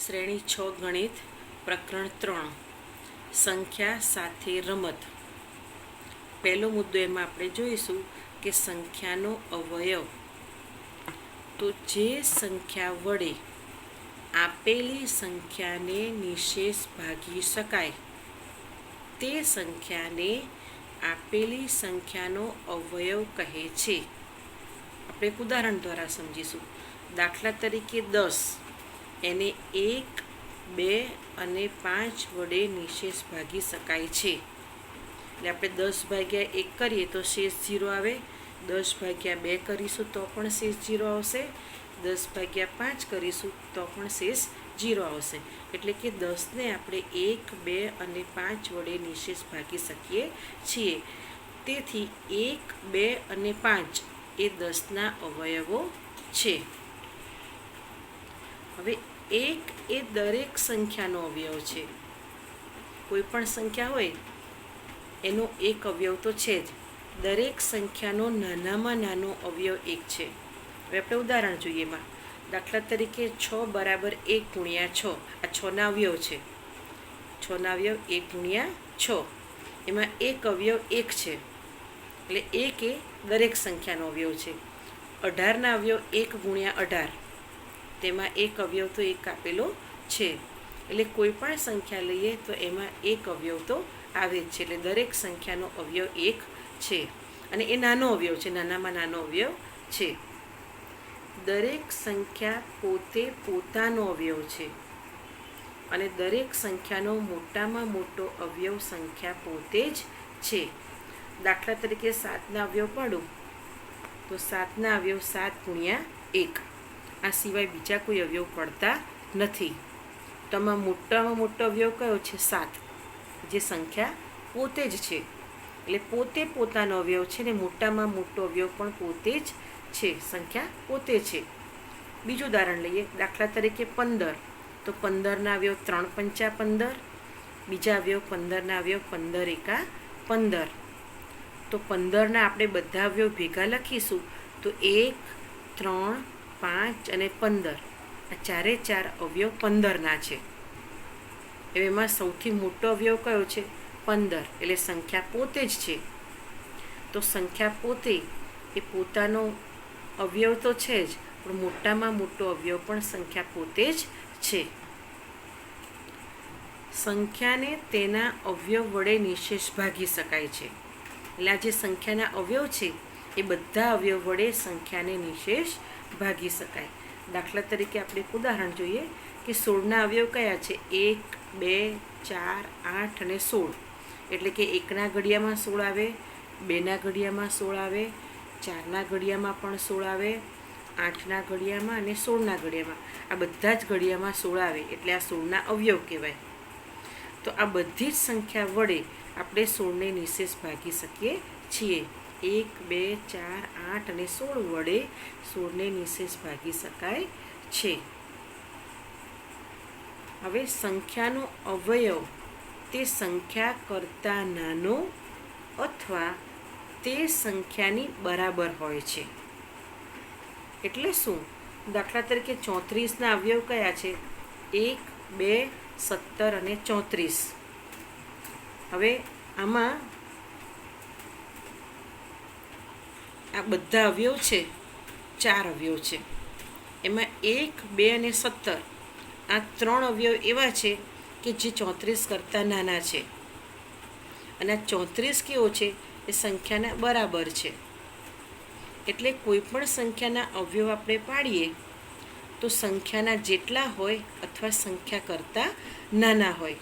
શ્રેણી 6 ગણિત પ્રકરણ 3 સંખ્યા સાથે રમત. પહેલો મુદ્દો એમાં આપણે જોઈશું કે સંખ્યાનો અવયવ. તો જે સંખ્યા વડે આપેલી સંખ્યાને નિશેષ ભાગી શકાય તે સંખ્યાને આપેલી સંખ્યાનો અવયવ કહે છે. આપણે એક ઉદાહરણ દ્વારા સમજીશું. દાખલા તરીકે 10 એને 1, 2 અને 5 વડે નિશેષ ભાગી શકાય છે. એટલે આપણે 10 ભાગ્યા 1 કરીએ તો શેષ 0 આવે, 10 ભાગ્યા 2 કરીશું તો પણ શેષ 0 આવશે, 10 ભાગ્યા 5 કરીશું તો પણ શેષ 0 આવશે. એટલે કે 10ને આપણે 1, 2 અને 5 વડે નિશેષ ભાગી શકીએ છીએ. તેથી 1, 2 અને 5 એ 10ના અવયવો છે. હવે 1 એ દરેક સંખ્યાનો અવયવ છે. કોઈ પણ સંખ્યા હોય એનો એક અવયવ તો છે જ. દરેક સંખ્યાનો નાનામાં નાનો અવયવ 1 છે. હવે આપણે ઉદાહરણ જોઈએ એમાં. દાખલા તરીકે 6 બરાબર 1 ગુણ્યા 6. આ 6ના અવયવ છે. 6ના અવયવ 1 ગુણ્યા 6. એમાં એક અવયવ 1 છે. એટલે 1 એ દરેક સંખ્યાનો અવયવ છે. 18ના અવયવ 1 ગુણ્યા 18. તેમાં એક અવયવ તો 1 આપેલો છે. એટલે કોઈ પણ સંખ્યા લઈએ તો એમાં એક અવયવ તો આવે જ છે. એટલે દરેક સંખ્યાનો અવયવ 1 છે અને એ નાનો અવયવ છે, નાનામાં નાનો અવયવ છે. દરેક સંખ્યા પોતે પોતાનો અવયવ છે અને દરેક સંખ્યાનો મોટામાં મોટો અવયવ સંખ્યા પોતે જ છે. દાખલા તરીકે 7ના અવયવ પાડું તો 7ના અવયવ 7 ગુણ્યા 1. આ સિવાય બીજા કોઈ અવયવ પડતા નથી. તો આમાં મોટામાં મોટો અવયવ કયો છે? 7, જે સંખ્યા પોતે જ છે. એટલે પોતે પોતાનો અવયવ છે ને મોટામાં મોટો અવયવ પણ પોતે જ છે, સંખ્યા પોતે છે. બીજું ઉદાહરણ લઈએ. દાખલા તરીકે 15. તો 15ના અવયવ 3 પંચા 15. બીજા અવયવ 15ના અવયવ 15 એકા 15. તો 15ના આપણે બધા અવયવ ભેગા લખીશું તો 1, 3, 5 અને 15. આ ચારે ચાર અવયવ 15ના છે. એમાં સૌથી મોટો અવયવ કયો છે? 15. એટલે સંખ્યા પોતે જ છે. તો સંખ્યા પોતે એ પોતાનો અવયવ તો છે જ, પણ મોટામાં મોટો અવયવ પણ સંખ્યા પોતે જ છે. સંખ્યાને તેના અવયવ વડે નિશેષ ભાગી શકાય છે. એટલે આ જે સંખ્યાના અવયવ છે એ બધા અવયવ વડે સંખ્યાને નિશેષ ભાગી શકાય. દાખલા તરીકે આપણે એક ઉદાહરણ જોઈએ કે 16ના અવયવ કયા છે? 1, 2, 4, 8 અને 16. એટલે કે 1ના ઘડિયામાં 16 આવે, 2ના ઘડિયામાં 16 આવે, 4ના ઘડિયામાં પણ 16 આવે, 8ના ઘડિયામાં અને 16ના ઘડિયામાં. આ બધા જ ઘડિયામાં 16 આવે એટલે આ 16ના અવયવ કહેવાય. તો આ બધી જ સંખ્યા વડે આપણે 16ને નિશેષ ભાગી શકીએ છીએ. 1, 2, 4, 8 અને 16 વડે 16ને નિશેષ ભાગી શકાય છે. હવે સંખ્યાનો અવયવ તે સંખ્યા કરતાં નાનો અથવા તે સંખ્યાની બરાબર હોય છે. એટલે શું? દાખલા તરીકે 34ના અવયવ કયા છે? 1, 2, 17 અને 34. હવે આમાં આ બધા અવયવ છે, 4 અવયવ છે. એમાં 1, 2 અને 17 આ 3 અવયવ એવા છે કે જે 34 કરતાં નાના છે. અને આ 34 કેવો છે? એ સંખ્યાના બરાબર છે. એટલે કોઈ પણ સંખ્યાના અવયવ આપણે પાડીએ તો સંખ્યાના જેટલા હોય અથવા સંખ્યા કરતાં નાના હોય.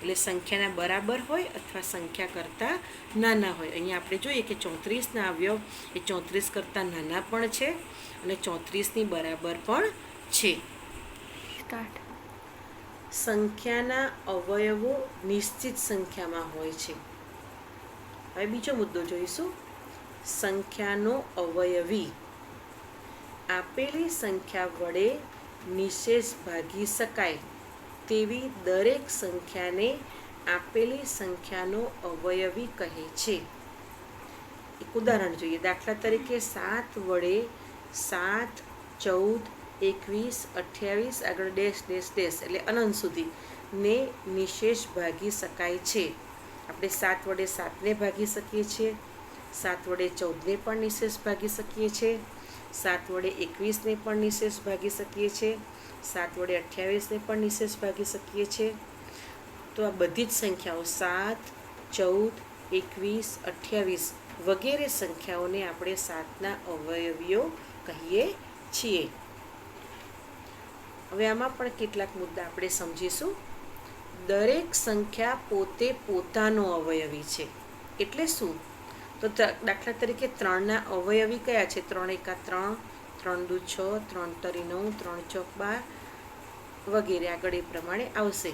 એટલે સંખ્યાના બરાબર હોય અથવા સંખ્યા કરતાં નાના હોય. અહીંયા આપણે જોઈએ કે 34ના અવયવ એ 34 કરતાં નાના પણ છે અને 34ની બરાબર પણ છે. સંખ્યાના અવયવો નિશ્ચિત સંખ્યામાં હોય છે. હવે બીજો મુદ્દો જોઈશું. સંખ્યાનો અવયવી. આપેલી સંખ્યા વડે નિશેષ ભાગી શકાય તેવી દરેક સંખ્યાને આપેલી સંખ્યાનો અવયવી કહે છે. એક ઉદાહરણ જોઈએ. દાખલા તરીકે 7 વડે 7, 14, 21, 28 આગળ ડેશ ડેશ ડેશ એટલે અનંત સુધી ને નિશેષ ભાગી શકાય છે. આપણે 7 વડે 7ને ભાગી શકીએ છીએ, 7 વડે 14ને પણ નિશેષ ભાગી શકીએ છીએ, 7 વડે 21ને પણ નિશેષ ભાગી શકીએ છીએ, 7 વડે 28ને પણ નિશેષ ભાગી શકીએ છીએ. તો આ બધી જ સંખ્યાઓ 7, 14, 21, 28 વગેરે સંખ્યાઓને આપણે 7ના અવયવીઓ કહીએ છીએ. હવે આમાં પણ કેટલાક મુદ્દા આપણે સમજીશું. દરેક સંખ્યા પોતે પોતાનો અવયવી છે. એટલે શું? તો દાખલા તરીકે 3ના અવયવી કયા છે? 3 એકા 3, 3 દુ 6, 3 તરી 9, 3 ચોક 12 વગેરે આગળ એ પ્રમાણે આવશે.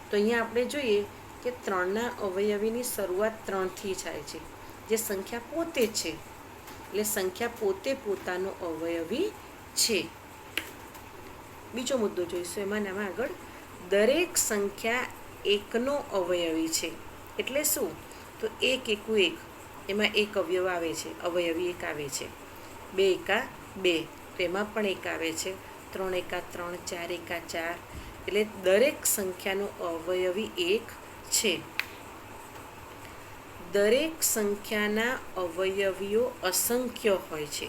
તો અહીંયા આપણે જોઈએ કે 3ના અવયવીની શરૂઆત 3થી થાય છે, જે સંખ્યા પોતે છે. એટલે સંખ્યા પોતે પોતાનો અવયવી છે. બીજો મુદ્દો જોઈશું એમાં આગળ. દરેક સંખ્યા એકનો અવયવી છે. એટલે શું? તો 1 એકુ 1 એમાં એક અવયવ આવે છે, અવયવી એક આવે છે. 2 એકા 2 તો એમાં પણ એક આવે છે. 3 એકા 3, 4 એકા 4 એટલે દરેક સંખ્યાનો અવયવી એક છે. દરેક સંખ્યાના અવયવીઓ અસંખ્ય હોય છે.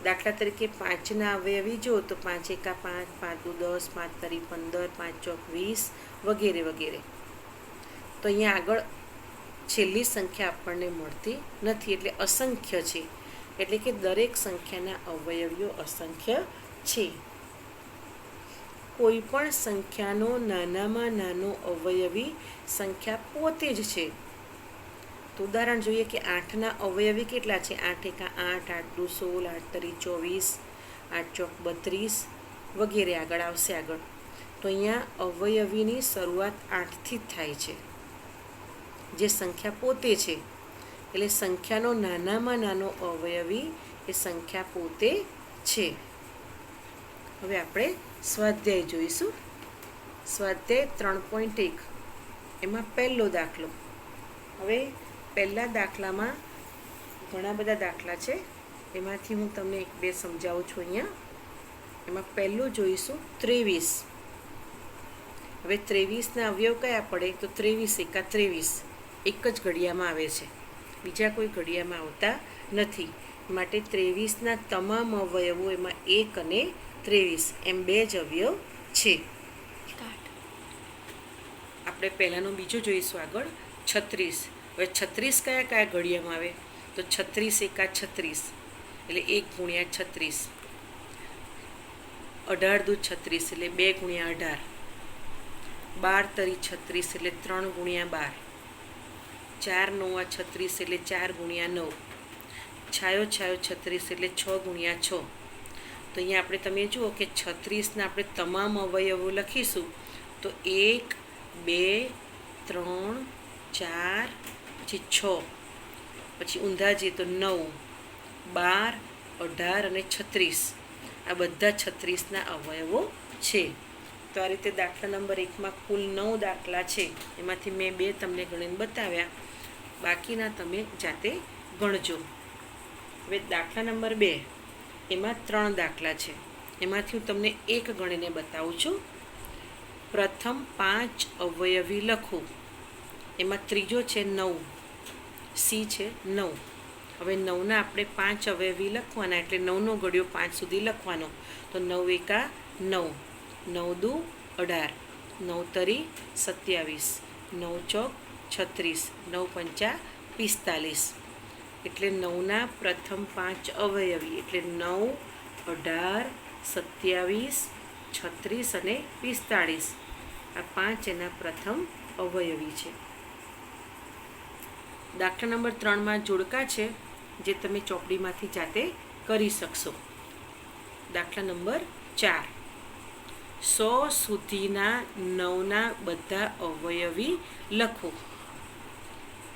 દાખલા તરીકે 5ના અવયવી જો તો 5 એકા 5, 5 દુ 10, 5 તરી 15, 5 ચોક 20 વગેરે વગેરે. તો અહીંયા આગળ છેલ્લી સંખ્યા આપણને મળતી નથી, એટલે અસંખ્ય છે. એટલે કે દરેક સંખ્યાના અવયવીઓ અસંખ્ય છે. કોઈ પણ સંખ્યાનો નાનામાં નાનો અવયવી સંખ્યા પોતે જ છે. તો ઉદાહરણ જોઈએ કે 8ના અવયવી કેટલા છે? 8 એકા 8, 8 દુ 16, 8 તરી 24, 8 ચોક 32 વગેરે આગળ આવશે આગળ. તો અહીંયા અવયવીની શરૂઆત 8થી જ થાય છે, જે સંખ્યા પોતે છે. એટલે સંખ્યાનો નાનામાં નાનો અવયવી એ સંખ્યા પોતે છે. હવે આપણે સ્વાધ્યાય જોઈશું. સ્વાધ્યાય 3.1 એમાં પહેલો દાખલો. હવે પહેલા દાખલામાં ઘણા બધા દાખલા છે, એમાંથી હું તમને 1-2 સમજાવું છું અહીંયા. એમાં પહેલું જોઈશું 23. હવે 23ના અવયવ કયા પડે? તો 23 એકા 23 એક જ ઘડિયામાં આવે છે, બીજા કોઈ ઘડિયામાં આવતા નથી. માટે 23ના તમામ અવયવો એમાં 1 અને 23 એમ 2 જ અવયવ છે. આપણે પહેલાંનો બીજો જોઈશું આગળ 36. હવે 36 કયા કયા ઘડિયામાં આવે? તો 36 એકા 36 એટલે 1 ગુણ્યા 36, 18 દુ 36 એટલે 2 ગુણ્યા 18, 12 તરી 36 એટલે 3 ગુણ્યા 12, 4 9 36 એટલે 4 ગુણ્યા 9, છાયો છાયો 36 એટલે 6 ગુણ્યા 6. તો અહીંયા આપણે તમે જુઓ કે 36ના આપણે તમામ અવયવો લખીશું તો 1, 2, 3, 4 પછી 6, પછી ઊંધા જઈએ તો 9, 12, 18 અને 36. આ બધા 36ના અવયવો છે. તો આ રીતે દાખલા નંબર 1માં કુલ 9 દાખલા છે, એમાંથી મેં 2 તમને ગણીને બતાવ્યા, બાકીના તમે જાતે ગણજો. હવે દાખલા નંબર 2 એમાં 3 દાખલા છે, એમાંથી હું તમને 1 ગણીને બતાવું છું. પ્રથમ 5 અવયવી લખો. એમાં ત્રીજો છે 9, સી છે 9. હવે 9ના આપણે 5 અવયવી લખવાના, એટલે 9નો ઘડિયો 5 સુધી લખવાનો. તો 9 એકા 9, 9 દુ 18, 9 તરી 27, 9 ચોક 36, 9 પંચા 45. એટલે 9ના પ્રથમ 5 અવયવી એટલે 9, 18, 27, 36 અને 45. આ 5 એના પ્રથમ અવયવી છે. દાખલા નંબર 3માં જોડકા છે, જે તમે ચોપડીમાંથી જાતે કરી શકશો. દાખલા નંબર 4, 100 સુધીના 9ના બધા અવયવી લખો.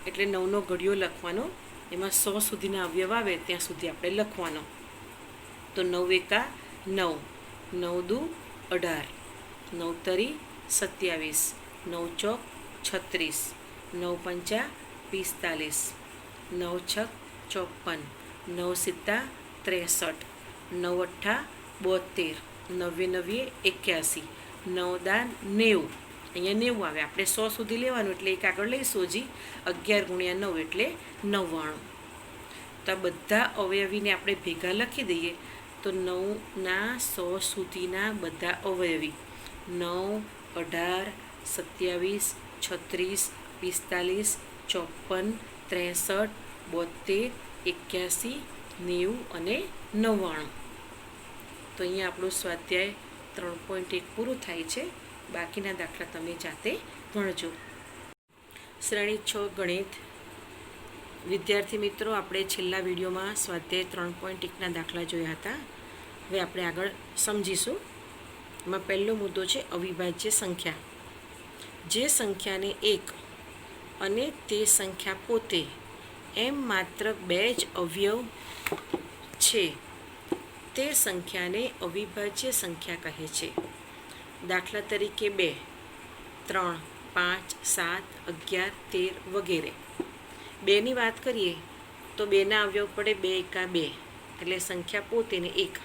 એટલે 9નો ઘડિયો લખવાનો, એમાં 100 સુધીના અવયવ આવે ત્યાં સુધી આપણે લખવાનો. તો 9 એકા 9, 9 દુ 18, 9 તરી 27, 9 ચોક 36, 9 પંચા 45, 9 છક 54, 9 સિત્તા 63, 9 અઠ્ઠા 72, 9 × 9 = 81, 9 × 90, અહીંયા 90 આવે. આપણે 100 સુધી લેવાનું એટલે એક આગળ લઈશું હજી. 11 × 9 એટલે 99. તો આ બધા અવયવીને આપણે ભેગા લખી દઈએ તો 9ના 100 સુધીના બધા અવયવી 9, 18, 27, 36, 45, 54, 63, 72, 81, 90 અને 99. તો અહીંયા આપણું સ્વાધ્યાય 3.1 પૂરું થાય છે. બાકીના દાખલા તમે જાતે ગણજો. શ્રેણી 6 ગણિત. વિદ્યાર્થી મિત્રો, આપણે છેલ્લા વિડીયોમાં સ્વાધ્યાય 3.1ના દાખલા જોયા હતા. હવે આપણે આગળ સમજીશું. એમાં પહેલો મુદ્દો છે અવિભાજ્ય સંખ્યા. જે સંખ્યાને 1 અને તે સંખ્યા પોતે એમ માત્ર 2 જ અવયવ છે તે સંખ્યાને અવિભાજ્ય સંખ્યા કહે છે. દાખલા તરીકે 2, 3, 5, 7, 11, 13 વગેરે. 2ની વાત કરીએ તો 2ના અવયવ પડે 2 × 2 એટલે સંખ્યા પોતેને 1.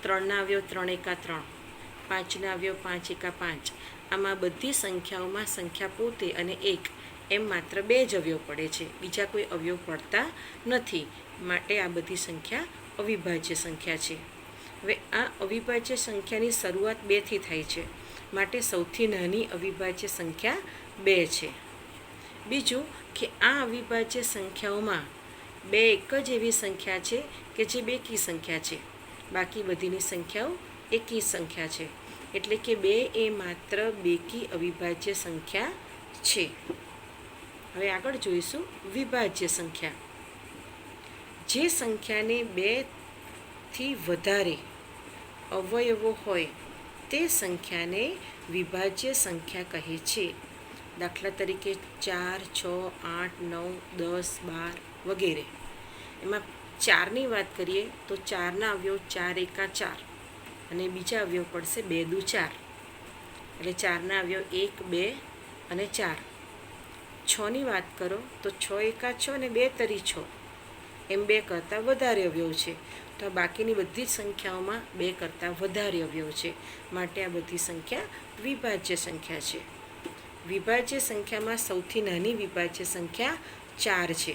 3ના અવયવ 3 × 3, 5ના અવયવ 5 × 5. આમાં બધી સંખ્યાઓમાં સંખ્યા પોતે અને 1 એમ માત્ર 2 જ અવયવ પડે છે. બીજા કોઈ અવયવ પડતા નથી. માટે આ બધી સંખ્યા અવિભાજ્ય સંખ્યા છે. હવે આ અવિભાજ્ય સંખ્યાની શરૂઆત 2થી થાય છે. માટે સૌથી નાની અવિભાજ્ય સંખ્યા 2 છે. બીજું કે આ અવિભાજ્ય સંખ્યાઓમાં 2 એક જ એવી સંખ્યા છે કે જે બેકી સંખ્યા છે. બાકી બધીની સંખ્યાઓ એકી સંખ્યા છે. એટલે કે 2 એ માત્ર બેકી અવિભાજ્ય સંખ્યા છે. હવે આગળ જોઈશું વિભાજ્ય સંખ્યા. જે સંખ્યાને 2થી વધારે અવયવો હોય તે સંખ્યાને વિભાજ્ય સંખ્યા કહે છે. દાખલા તરીકે 4, 6, 8, 9, 10, 12 વગેરે. એમાં 4ની વાત કરીએ તો 4ના અવયવ 4 × 4 અને બીજા અવયવ પડશે 2 × 4 એટલે 4ના અવયવ 1, 2 અને 4. 6ની વાત કરો તો 6 × 6 અને 2 × 6 એમ 2 કરતાં વધારે અવયવ છે. તો બાકીની બધી જ સંખ્યાઓમાં 2 કરતાં વધારે અવયવ છે. માટે આ બધી સંખ્યા વિભાજ્ય સંખ્યા છે. વિભાજ્ય સંખ્યામાં સૌથી નાની વિભાજ્ય સંખ્યા 4 છે.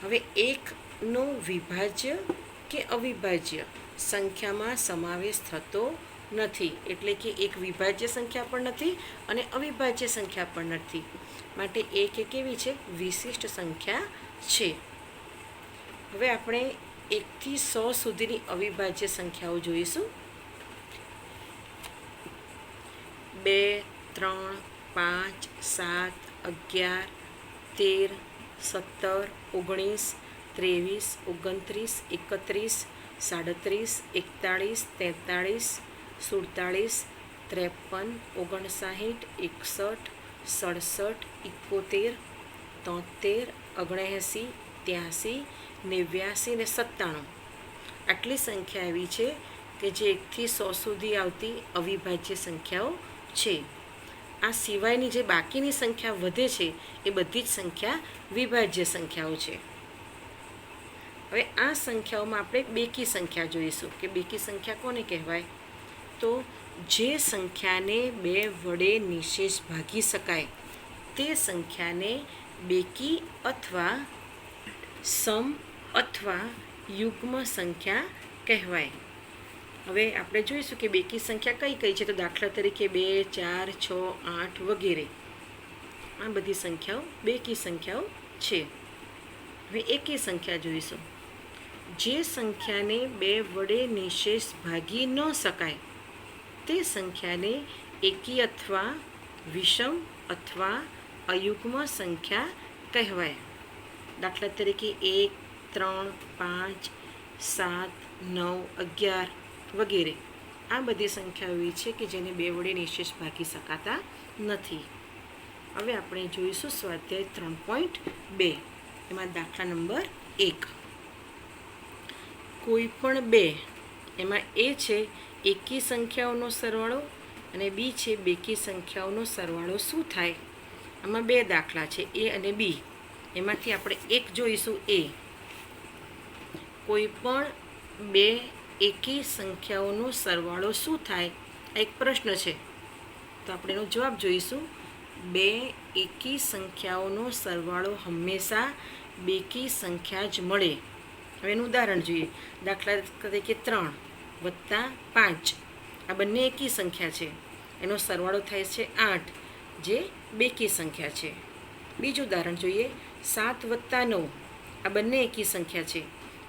હવે 1નો વિભાજ્ય કે અવિભાજ્ય સંખ્યામાં સમાવેશ થતો નથી. એટલે કે એક વિભાજ્ય સંખ્યા પણ નથી અને અવિભાજ્ય સંખ્યા પણ નથી. માટે 1 એક એવી છે વિશિષ્ટ સંખ્યા છે. હવે આપણે 1 થી 100 સુધીની અવિભાજ્ય સંખ્યાઓ જોઈશું. 2, 3, 5, 7, 11, 13, 17, 19, 23, 29, 31, 37, 41, 43, 47, 53, 59, 61, 67, 71, 73, 79, 83, 89 ને 97. આટલી સંખ્યા એવી છે કે જે 1 થી 100 સુધી આવતી અવિભાજ્ય સંખ્યાઓ છે. આ સિવાયની જે બાકીની સંખ્યા વધે છે એ બધી જ સંખ્યા વિભાજ્ય સંખ્યાઓ છે. હવે આ સંખ્યાઓમાં આપણે બેકી સંખ્યા જોઈશું કે બેકી સંખ્યા કોને કહેવાય? તો જે સંખ્યાને 2 વડે નિશેષ ભાગી શકાય તે સંખ્યાને બેકી અથવા સમ અથવા યુગ્મ સંખ્યા કહેવાય. હવે આપણે જોઈશું કે બેકી સંખ્યા કઈ કઈ છે. તો દાખલા તરીકે 2, 4, 6, 8 વગેરે. આ બધી સંખ્યાઓ બેકી સંખ્યાઓ છે. હવે એકી સંખ્યા જોઈશું. જે સંખ્યાને 2 વડે નિશેષ ભાગી ન શકાય તે સંખ્યાને એકી અથવા વિષમ અથવા અયુગ્મ સંખ્યા કહેવાય. દાખલા તરીકે 1, 3, 5, 7, 9, 11 વગેરે. આ બધી સંખ્યાઓ એવી છે કે જેને 2 વડે નિશેષ ભાગી શકાતા નથી. હવે આપણે જોઈશું સ્વાધ્યાય 3.2. એમાં દાખલા નંબર 1. કોઈ પણ 2 એમાં એ છે એકી સંખ્યાઓનો સરવાળો અને બી છે બેકી સંખ્યાઓનો સરવાળો શું થાય? આમાં 2 દાખલા છે એ અને બી. એમાંથી આપણે એક જોઈશું એ. કોઈ પણ 2 એકી સંખ્યાઓનો સરવાળો શું થાય? આ એક પ્રશ્ન છે, તો આપણે એનો જવાબ જોઈશું. બે એકી સંખ્યાઓનો સરવાળો હંમેશા બેકી સંખ્યા જ મળે. હવે એનું ઉદાહરણ જોઈએ. દાખલા તરીકે 3 વત્તા 5, આ બંને એકી સંખ્યા છે, એનો સરવાળો થાય છે 8, જે બેકી સંખ્યા છે. બીજું ઉદાહરણ જોઈએ. 7 વત્તા 9, આ બંને એકી સંખ્યા છે,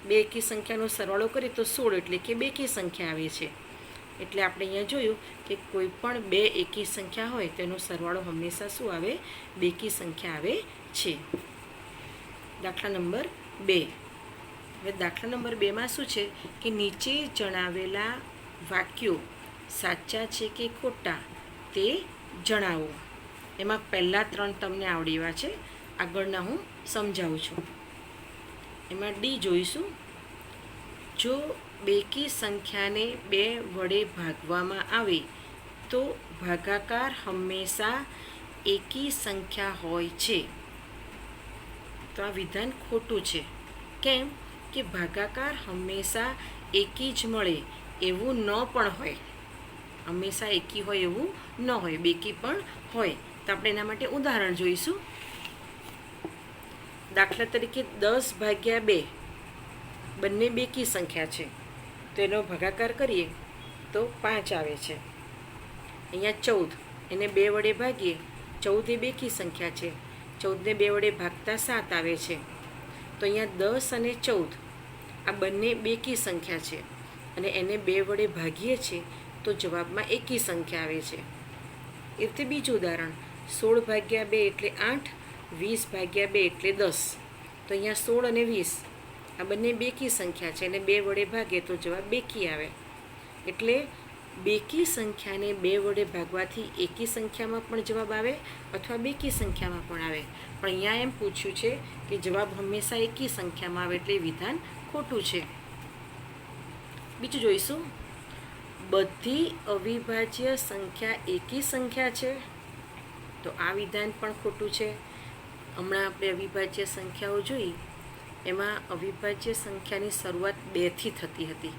બે એકી સંખ્યાનો સરવાળો કરીએ તો 16, એટલે કે બેકી સંખ્યા આવે છે. એટલે આપણે અહીંયા જોયું કે કોઈ પણ બે એકી સંખ્યા હોય તેનો સરવાળો હંમેશા શું આવે? બેકી સંખ્યા આવે છે. દાખલા નંબર 2. હવે દાખલા નંબર 2માં શું છે કે નીચે જણાવેલા વાક્યો સાચા છે કે ખોટા તે જણાવો. એમાં પહેલા 3 તમને આવડી એવા છે, આગળના હું સમજાવું છું. એમાં ડી જોઈશું. જો બેકી સંખ્યાને 2 વડે ભાગવામાં આવે તો ભાગાકાર હંમેશા એકી સંખ્યા હોય છે. તો આ વિધાન ખોટું છે. કેમ કે ભાગાકાર હંમેશા એકી જ મળે એવું ન પણ હોય. હંમેશા એકી હોય એવું ન હોય, બેકી પણ હોય. તો આપણે એના માટે ઉદાહરણ જોઈશું. દાખલા તરીકે 10/2 બંને બેકી સંખ્યા છે, તો એનો ભાગાકાર કરીએ તો 5 આવે છે. અહીંયા 14, એને 2 વડે ભાગીએ, 14 એ બેકી સંખ્યા છે, 14ને 2 વડે ભાગતા 7 આવે છે. તો અહીંયા 10 અને 14 આ બંને બેકી સંખ્યા છે, અને એને 2 વડે ભાગીએ છીએ તો જવાબમાં એકી સંખ્યા આવે છે. એ રીતે બીજું ઉદાહરણ. 16/2 એટલે 8, 20/2 એટલે 10. તો અહીંયા 16 અને 20 આ બંને બેકી સંખ્યા છે, અને 2 વડે ભાગે તો જવાબ બેકી આવે. એટલે બેકી સંખ્યાને 2 વડે ભાગવાથી એકી સંખ્યામાં પણ જવાબ આવે અથવા બેકી સંખ્યામાં પણ આવે. પણ અહીંયા એમ પૂછ્યું છે કે જવાબ હંમેશા એકી સંખ્યામાં આવે, એટલે વિધાન ખોટું છે. બીજું જોઈશું. બધી અવિભાજ્ય સંખ્યા એકી સંખ્યા છે, તો આ વિધાન પણ ખોટું છે. હમણાં આપણે અવિભાજ્ય સંખ્યાઓ જોઈ, એમાં અવિભાજ્ય સંખ્યાની શરૂઆત 2થી થતી હતી,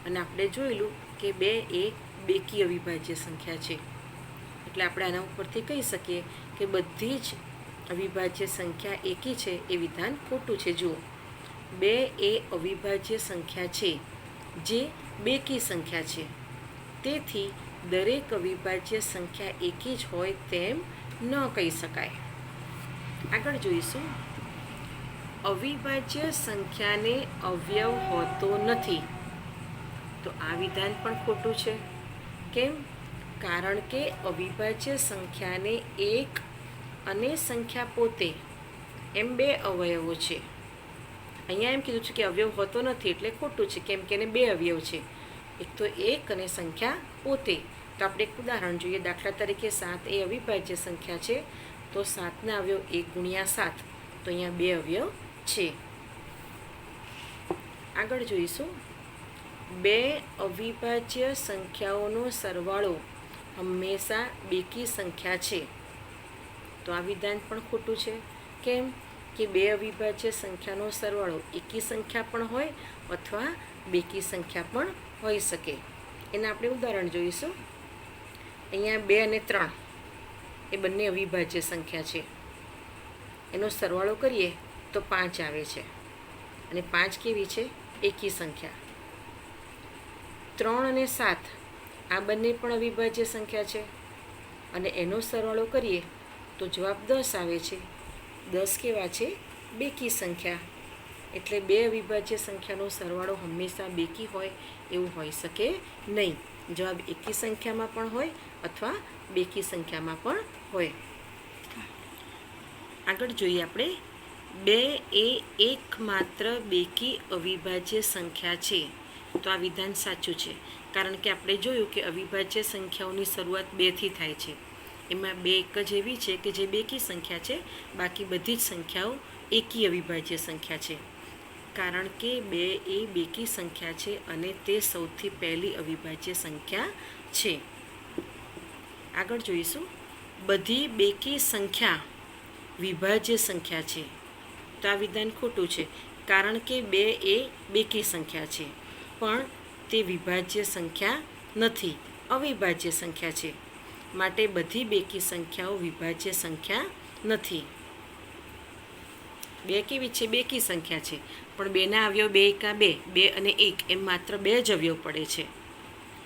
અને આપણે જોયેલું કે 2 એ બેકી અવિભાજ્ય સંખ્યા છે. એટલે આપણે આના ઉપરથી કહી શકીએ કે બધી જ અવિભાજ્ય સંખ્યા એકી છે. એ વિધાન ખોટું છે. જુઓ, 2 એ અવિભાજ્ય સંખ્યા છે જે બેકી સંખ્યા છે, તેથી દરેક અવિભાજ્ય સંખ્યા એકી જ હોય તેમ ન કહી શકાય. આગળ જોઈશું. અવિભાજ્ય સંખ્યાને અવયવ હોતો નથી, તો આ વિધાન પણ ખોટું છે. કેમ? કારણ કે અવિભાજ્ય સંખ્યાને એક અને સંખ્યા પોતે એમ 2 અવયવો છે. અહીંયા એમ કીધું છે કે અવયવ હોતો નથી, એટલે ખોટું છે. કેમ કે એને 2 અવયવ છે, એક તો એક અને સંખ્યા પોતે. તો આપણે એક ઉદાહરણ જોઈએ. દાખલા તરીકે 7 એ અવિભાજ્ય સંખ્યા છે, તો 7ના અવયવ 1 × 7, તો અહીંયા 2 અવયવ છે. આગળ જોઈશું. 2 અવિભાજ્ય સંખ્યાઓનો સરવાળો હંમેશા બેકી સંખ્યા છે, તો આ વિધાન પણ ખોટું છે. કેમ કે 2 અવિભાજ્ય સંખ્યાનો સરવાળો એકી સંખ્યા પણ હોય અથવા બેકી સંખ્યા પણ હોઈ શકે. એના આપણે ઉદાહરણ જોઈશું. અહીંયા 2 અને 3 એ બંને અવિભાજ્ય સંખ્યા છે, એનો સરવાળો કરીએ તો 5 આવે છે, અને 5 કેવી છે? એકી સંખ્યા. 3 અને 7 આ બંને પણ અવિભાજ્ય સંખ્યા છે, અને એનો સરવાળો કરીએ તો જવાબ 10 આવે છે. 10 કેવા છે? બેકી સંખ્યા. એટલે 2 અવિભાજ્ય સંખ્યાનો સરવાળો હંમેશા બેકી હોય એવું હોઈ શકે નહીં. જવાબ એકી સંખ્યામાં પણ હોય અથવા બેકી સંખ્યામાં પણ હોય. આગળ જોઈએ આપણે. 2 એ એકમાત્ર બેકી અવિભાજ્ય સંખ્યા છે, તો આ વિધાન સાચું છે. કારણ કે આપણે જોયું કે અવિભાજ્ય સંખ્યાઓની શરૂઆત 2થી થાય છે. એમાં 2 એક જ એવી છે કે જે બેકી સંખ્યા છે, બાકી બધી જ સંખ્યાઓ એકી અવિભાજ્ય સંખ્યા છે. કારણ કે 2 એ બેકી સંખ્યા છે અને તે સૌથી પહેલી અવિભાજ્ય સંખ્યા છે. આગળ જોઈશું. બધી બેકી સંખ્યા વિભાજ્ય સંખ્યા છે, તો આ વિધાન ખોટું છે. કારણ કે 2 એ બેકી સંખ્યા છે, પણ તે વિભાજ્ય સંખ્યા નથી, અવિભાજ્ય સંખ્યા છે. માટે બધી બેકી સંખ્યાઓ વિભાજ્ય સંખ્યા નથી. બે કેવી છે? બેકી સંખ્યા છે, પણ બેના અવયવ 2 એકા 2, 2 અને 1 એમ માત્ર 2 જ અવયવ પડે છે.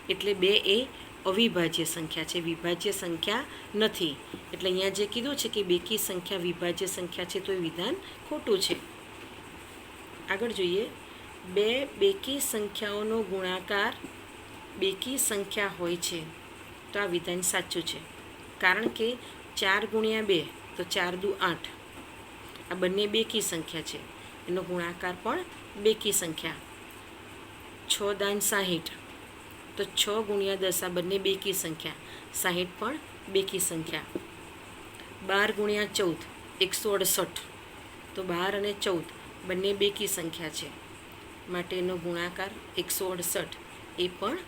એટલે 2 એ અવિભાજ્ય સંખ્યા છે, વિભાજ્ય સંખ્યા નથી. એટલે અહીંયા જે કીધું છે કે બેકી સંખ્યા વિભાજ્ય સંખ્યા છે, તો એ વિધાન ખોટું છે. આગળ જોઈએ, 2 બેકી સંખ્યાઓનો ગુણાકાર બેકી સંખ્યા હોય છે, તો આ વિધાન સાચું છે. કારણ કે 4 ગુણ્યા 2 તો 4 દુ 8, આ બંને બેકી સંખ્યા છે, એનો ગુણાકાર પણ બેકી સંખ્યા. 6 દાન 60, તો 6 ગુણ્યા 10 આ બંને બેકી સંખ્યા, 60 પણ બેકી સંખ્યા. 12 ગુણ્યા 14 168, તો 12 અને 14 બંને બેકી સંખ્યા છે, માટે એનો ગુણાકાર 168 એ પણ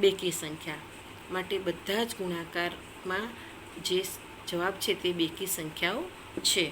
બેકી સંખ્યા. માટે બધા જ ગુણાકારમાં જે જવાબ છે તે બેકી સંખ્યાઓ છે.